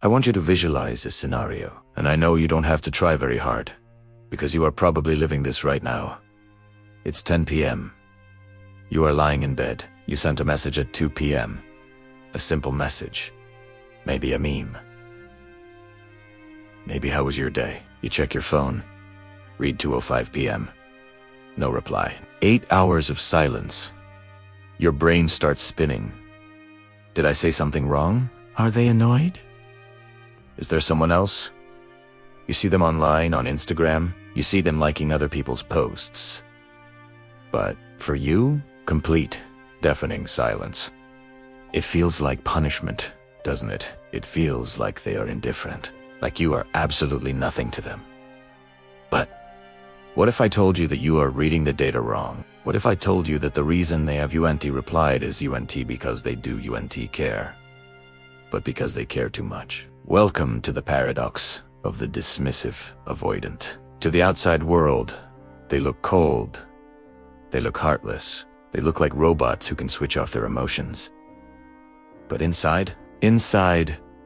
I want you to visualize this scenario, and I know you don't have to try very hard, because you are probably living this right now. It's 10 p.m. You are lying in bed. You sent a message at 2 p.m. A simple message. Maybe a meme. Maybe how was your day? You check your phone. Read 2:05 p.m. No reply. 8 hours of silence. Your brain starts spinning. Did I say something wrong? Are they annoyed? Is there someone else? You see them online, on Instagram. You see them liking other people's posts. But for you, complete, deafening silence. It feels like punishment, doesn't it? It feels like they are indifferent, like you are absolutely nothing to them. But what if I told you that you are reading the data wrong? What if I told you that the reason they have UNT replied is UNT because they do UNT care, but because they care too much? Welcome to the paradox of the dismissive avoidant. To the outside world, they look cold. They look heartless. They look like robots who can switch off their emotions. But inside,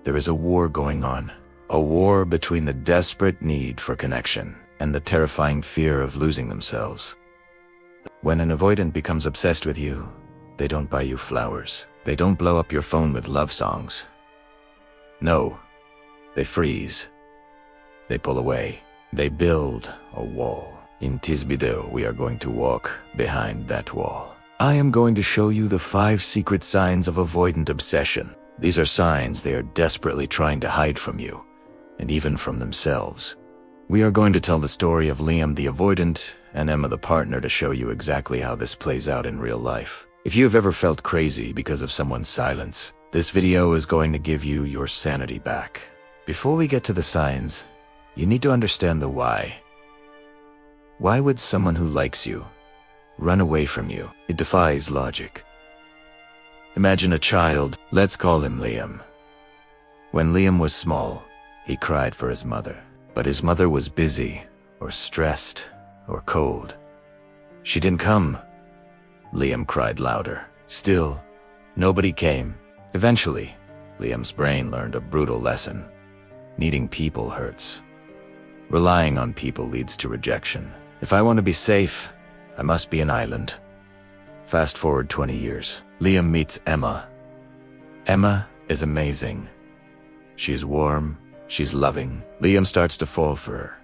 there is a war going on. A war between the desperate need for connection and the terrifying fear of losing themselves. When an avoidant becomes obsessed with you, they don't buy you flowers. They don't blow up your phone with love songs. No, they freeze. They pull away. They build a wall. In this video, we are going to walk behind that wall. I am going to show you the 5 secret signs of avoidant obsession. These are signs they are desperately trying to hide from you, and even from themselves. We are going to tell the story of Liam the avoidant and Emma the partner to show you exactly how this plays out in real life. If you have ever felt crazy because of someone's silence, this video is going to give you your sanity back. Before we get to the signs, you need to understand the why. Why would someone who likes you run away from you? It defies logic. Imagine a child, let's call him Liam. When Liam was small, he cried for his mother, but his mother was busy, or stressed, or cold. She didn't come. Liam cried louder. Still, nobody came. Eventually, Liam's brain learned a brutal lesson. Needing people hurts. Relying on people leads to rejection. If I want to be safe, I must be an island. Fast forward 20 years. Liam meets Emma. Emma is amazing. She's warm, she's loving. Liam starts to fall for her.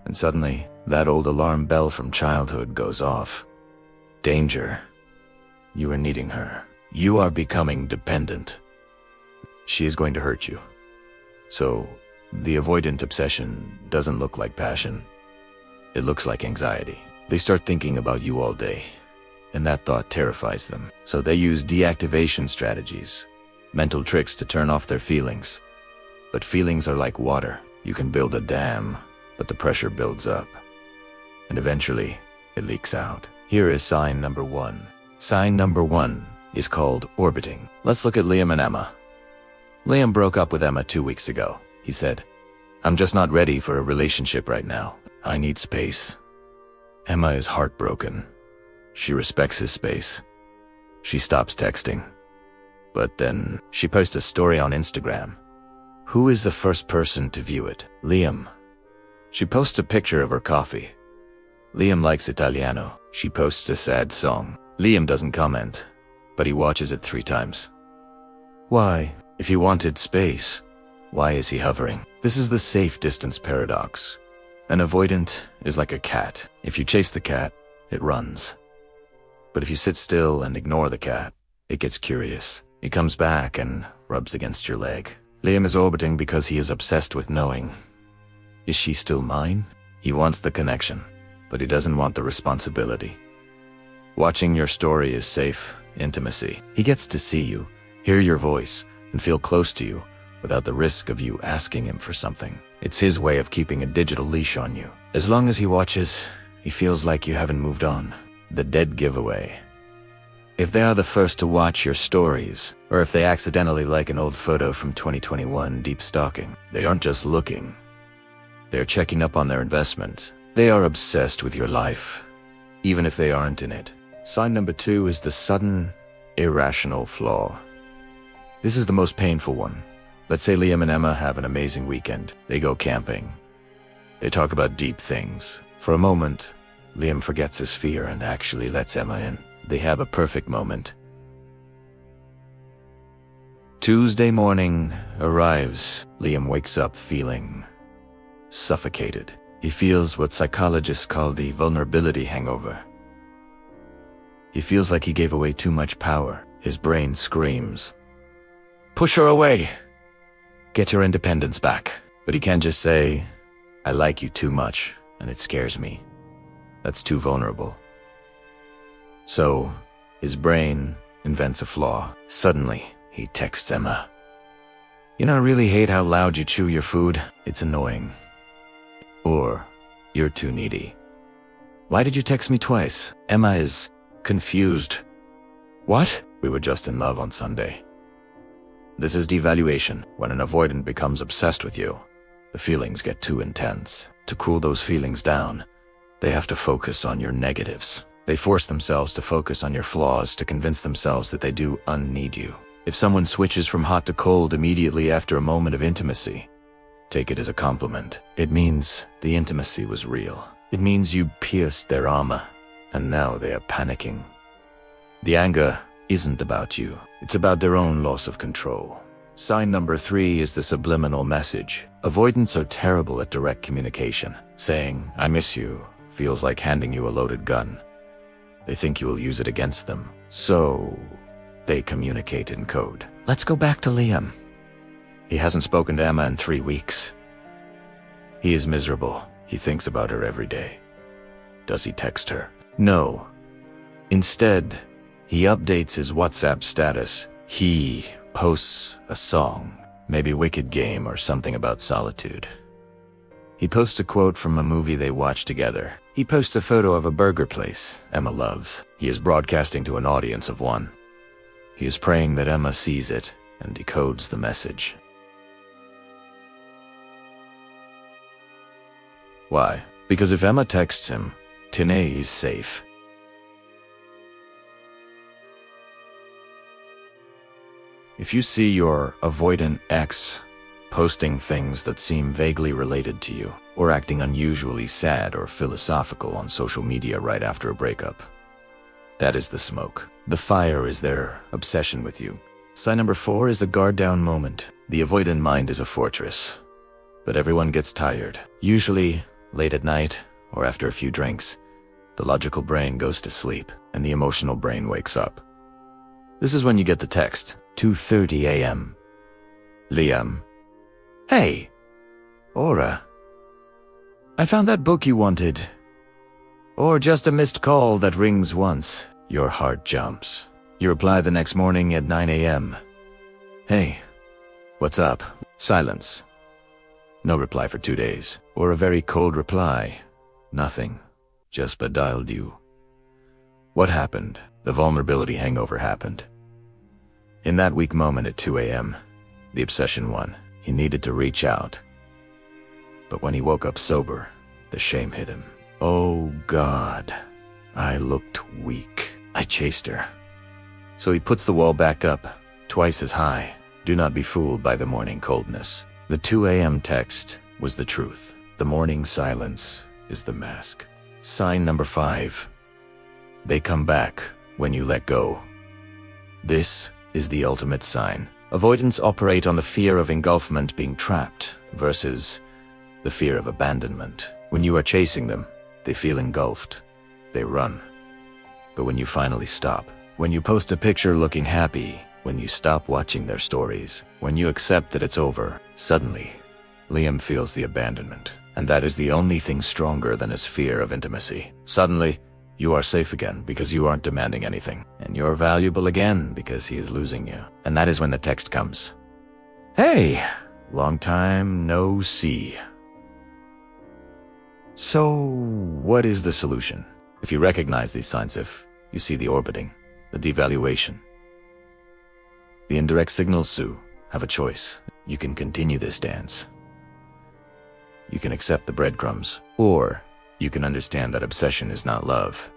And suddenly, that old alarm bell from childhood goes off. Danger. You are needing her. You are becoming dependent. She is going to hurt you. So, the avoidant obsession doesn't look like passion. It looks like anxiety. They start thinking about you all day, and that thought terrifies them. So they use deactivation strategies, mental tricks to turn off their feelings. But feelings are like water. You can build a dam, but the pressure builds up. And eventually, it leaks out. Here is sign number 1. Sign number 1 is called orbiting. Let's look at Liam and Emma. Liam broke up with Emma 2 weeks ago. He said, "I'm just not ready for a relationship right now. I need space." Emma is heartbroken. She respects his space. She stops texting. But then, she posts a story on Instagram. Who is the first person to view it? Liam. She posts a picture of her coffee. Liam likes Italiano. She posts a sad song. Liam doesn't comment, but he watches it 3 times. Why? If he wanted space, why is he hovering? This is the safe distance paradox. An avoidant is like a cat. If you chase the cat, it runs. But if you sit still and ignore the cat, it gets curious. It comes back and rubs against your leg. Liam is orbiting because he is obsessed with knowing. Is she still mine? He wants the connection, but he doesn't want the responsibility. Watching your story is safe intimacy. He gets to see you, hear your voice, and feel close to you without the risk of you asking him for something. It's his way of keeping a digital leash on you. As long as he watches, he feels like you haven't moved on. The dead giveaway. If they are the first to watch your stories, or if they accidentally like an old photo from 2021 deep stalking, they aren't just looking. They're checking up on their investment. They are obsessed with your life, even if they aren't in it. Sign number 2 is the sudden, irrational flaw. This is the most painful one. Let's say Liam and Emma have an amazing weekend. They go camping. They talk about deep things. For a moment, Liam forgets his fear and actually lets Emma in. They have a perfect moment. Tuesday morning arrives. Liam wakes up feeling suffocated. He feels what psychologists call the vulnerability hangover. He feels like he gave away too much power. His brain screams, "Push her away! Get your independence back." But he can't just say, "I like you too much, and it scares me." That's too vulnerable. So, his brain invents a flaw. Suddenly, he texts Emma. "You know, I really hate how loud you chew your food. It's annoying." Or, "You're too needy." "Why did you text me twice?" Emma is confused. "What? We were just in love on Sunday." This is devaluation. When an avoidant becomes obsessed with you, the feelings get too intense. To cool those feelings down, they have to focus on your negatives. They force themselves to focus on your flaws to convince themselves that they do unneed you. If someone switches from hot to cold immediately after a moment of intimacy, take it as a compliment. It means the intimacy was real. It means you pierced their armor, and now they are panicking. The anger isn't about you. It's about their own loss of control. Sign number 3 is the subliminal message. Avoidants are terrible at direct communication. Saying, "I miss you," feels like handing you a loaded gun. They think you will use it against them. So, they communicate in code. Let's go back to Liam. He hasn't spoken to Emma in 3 weeks. He is miserable. He thinks about her every day. Does he text her? No. Instead, he updates his WhatsApp status. He posts a song, maybe Wicked Game or something about solitude. He posts a quote from a movie they watched together. He posts a photo of a burger place Emma loves. He is broadcasting to an audience of 1. He is praying that Emma sees it and decodes the message. Why? Because if Emma texts him, Tine is safe. If you see your avoidant ex posting things that seem vaguely related to you, or acting unusually sad or philosophical on social media right after a breakup, that is the smoke. The fire is their obsession with you. Sign number 4 is a guard down moment. The avoidant mind is a fortress, but everyone gets tired. Usually, late at night, or after a few drinks, the logical brain goes to sleep, and the emotional brain wakes up. This is when you get the text, 2:30 a.m. Liam. Hey, Aura. I found that book you wanted. Or just a missed call that rings once. Your heart jumps. You reply the next morning at 9 a.m. Hey, what's up? Silence. No reply for 2 days. Or a very cold reply. Nothing. Just dialed you. What happened? The vulnerability hangover happened. In that weak moment at 2 a.m., the obsession won. He needed to reach out. But when he woke up sober, the shame hit him. Oh God, I looked weak. I chased her. So he puts the wall back up, twice as high. Do not be fooled by the morning coldness. The 2 a.m. text was the truth. The morning silence is the mask. Sign number 5. They come back when you let go. This is the ultimate sign. Avoidants operate on the fear of engulfment, being trapped, versus the fear of abandonment. When you are chasing them, they feel engulfed. They run. But when you finally stop, when you post a picture looking happy, when you stop watching their stories, when you accept that it's over, suddenly, Liam feels the abandonment. And that is the only thing stronger than his fear of intimacy. Suddenly, you are safe again because you aren't demanding anything. And you're valuable again because he is losing you. And that is when the text comes. Hey, long time no see. So, what is the solution? If you recognize these signs, if you see the orbiting, the devaluation, the indirect signals to have a choice. You can continue this dance. You can accept the breadcrumbs, or you can understand that obsession is not love.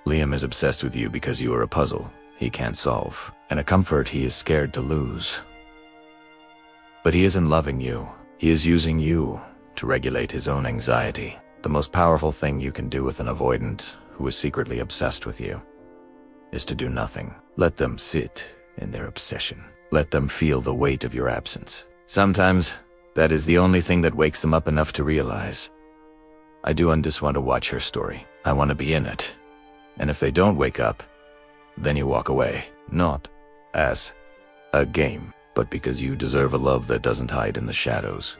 Liam is obsessed with you because you are a puzzle he can't solve, and a comfort he is scared to lose. But he isn't loving you. He is using you to regulate his own anxiety. The most powerful thing you can do with an avoidant who is secretly obsessed with you is to do nothing. Let them sit in their obsession. Let them feel the weight of your absence. Sometimes, that is the only thing that wakes them up enough to realize, I do just want to watch her story. I want to be in it. And if they don't wake up, then you walk away. Not as a game, but because you deserve a love that doesn't hide in the shadows.